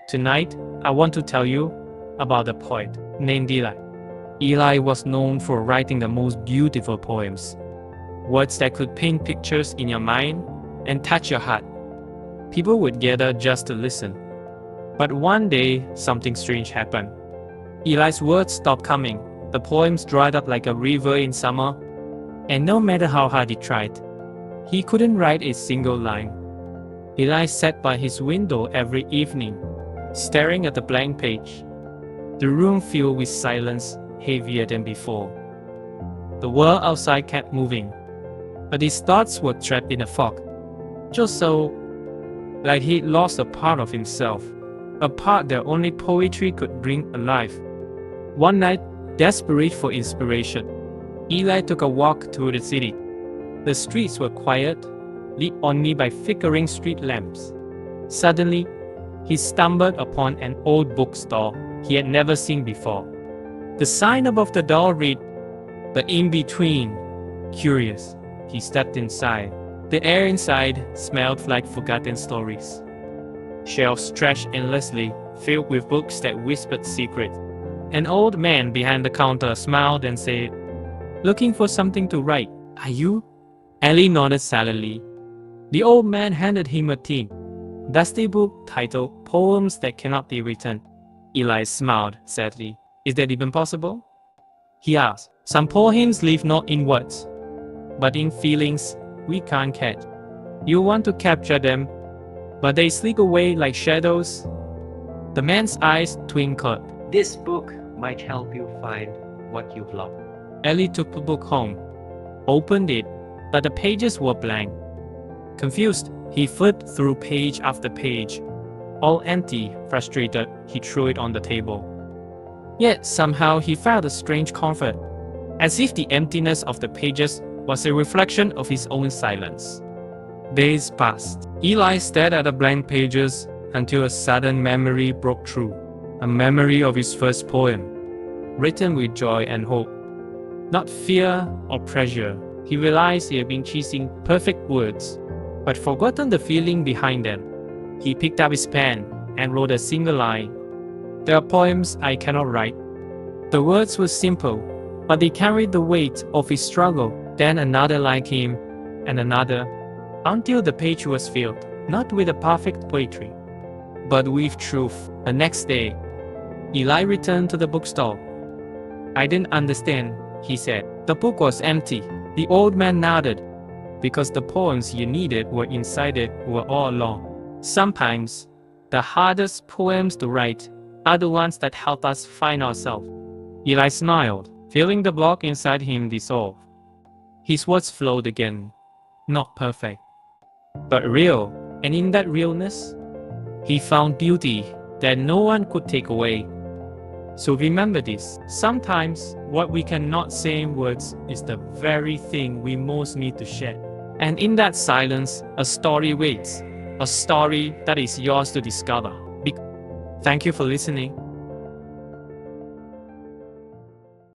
Tonight, I want to tell you about a poet named Eli. Eli was known for writing the most beautiful poems, words that could paint pictures in your mind and touch your heart. People would gather just to listen. But one day, something strange happened. Eli's words stopped coming. The poems dried up like a river in summer, and no matter how hard he tried, he couldn't write a single line. Eli sat by his window every evening, staring at the blank page. The room filled with silence, heavier than before. The world outside kept moving, but his thoughts were trapped in a fog. Just so, like he'd lost a part of himself, a part that only poetry could bring alive. One night, desperate for inspiration, Eli took a walk through the city. The streets were quiet, lit only by flickering street lamps. Suddenly, he stumbled upon an old bookstore he had never seen before. The sign above the door read, "The In-Between." Curious, he stepped inside. The air inside smelled like forgotten stories. Shelves stretched endlessly, filled with books that whispered secrets. An old man behind the counter smiled and said, "Looking for something to write, are you?" Eli nodded silently. The old man handed him a thin, dusty book titled "Poems That Cannot Be Written." Eli smiled sadly. "Is that even possible?" he asked. "Some poems live not in words, but in feelings we can't catch. You want to capture them, but they slip away like shadows." The man's eyes twinkled. "This book might help you find what you've lost." Eli took the book home, opened it, but the pages were blank. Confused, he flipped through page after page. All empty, frustrated, he threw it on the table. Yet somehow he felt a strange comfort, as if the emptiness of the pages was a reflection of his own silence. Days passed. Eli stared at the blank pages until a sudden memory broke through. A memory of his first poem, written with joy and hope. Not fear or pressure. He realized he had been chasing perfect words, but forgotten the feeling behind them. He picked up his pen and wrote a single line. "There are poems I cannot write." The words were simple, but they carried the weight of his struggle. Then another line came, and another, until the page was filled, not with a perfect poetry, but with truth. The next day, Eli returned to the bookstore. "I didn't understand," he said. The book was empty. The old man nodded, because the poems you needed were inside it were all along. Sometimes, the hardest poems to write are the ones that help us find ourselves. Eli smiled, feeling the block inside him dissolve. His words flowed again, not perfect, but real, and in that realness, he found beauty that no one could take away. So remember this, sometimes what we cannot say in words is the very thing we most need to share. And in that silence, a story waits, a story that is yours to discover. Thank you for listening.